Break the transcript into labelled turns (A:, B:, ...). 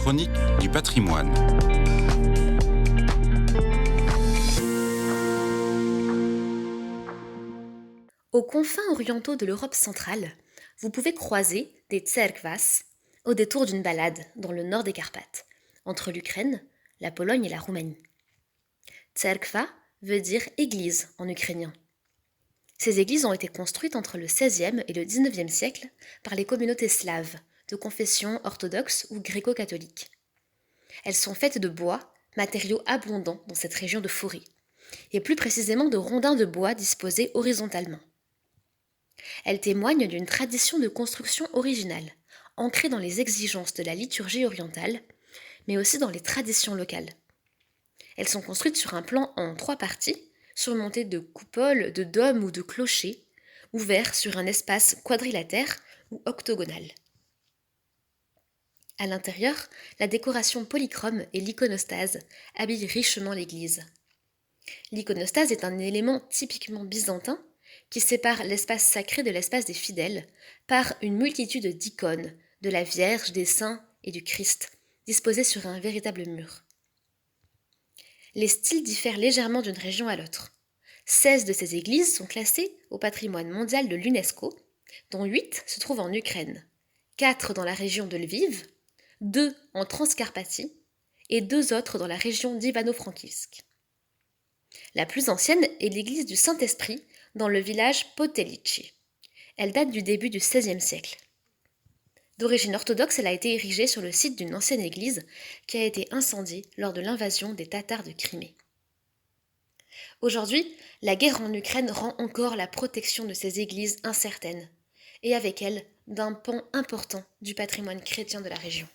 A: Chronique du patrimoine.
B: Aux confins orientaux de l'Europe centrale, vous pouvez croiser des tserkvas au détour d'une balade dans le nord des Carpates, entre l'Ukraine, la Pologne et la Roumanie. Tserkva veut dire église en ukrainien. Ces églises ont été construites entre le XVIe et le XIXe siècle par les communautés slaves, de confession orthodoxe ou gréco-catholique. Elles sont faites de bois, matériau abondant dans cette région de forêt, et plus précisément de rondins de bois disposés horizontalement. Elle témoigne d'une tradition de construction originale, ancrée dans les exigences de la liturgie orientale, mais aussi dans les traditions locales. Elles sont construites sur un plan en 3 parties, surmontées de coupoles, de dômes ou de clochers, ouverts sur un espace quadrilatère ou octogonal. À l'intérieur, la décoration polychrome et l'iconostase habillent richement l'église. L'iconostase est un élément typiquement byzantin qui sépare l'espace sacré de l'espace des fidèles par une multitude d'icônes, de la Vierge, des saints et du Christ, disposées sur un véritable mur. Les styles diffèrent légèrement d'une région à l'autre. 16 de ces églises sont classées au patrimoine mondial de l'UNESCO, dont 8 se trouvent en Ukraine, 4 dans la région de Lviv, 2 en Transcarpathie et 2 autres dans la région d'Ivano-Frankivsk. La plus ancienne est l'église du Saint-Esprit dans le village Potelichi. Elle date du début du XVIe siècle. D'origine orthodoxe, elle a été érigée sur le site d'une ancienne église qui a été incendiée lors de l'invasion des Tatars de Crimée. Aujourd'hui, la guerre en Ukraine rend encore la protection de ces églises incertaine, et avec elle d'un pan important du patrimoine chrétien de la région.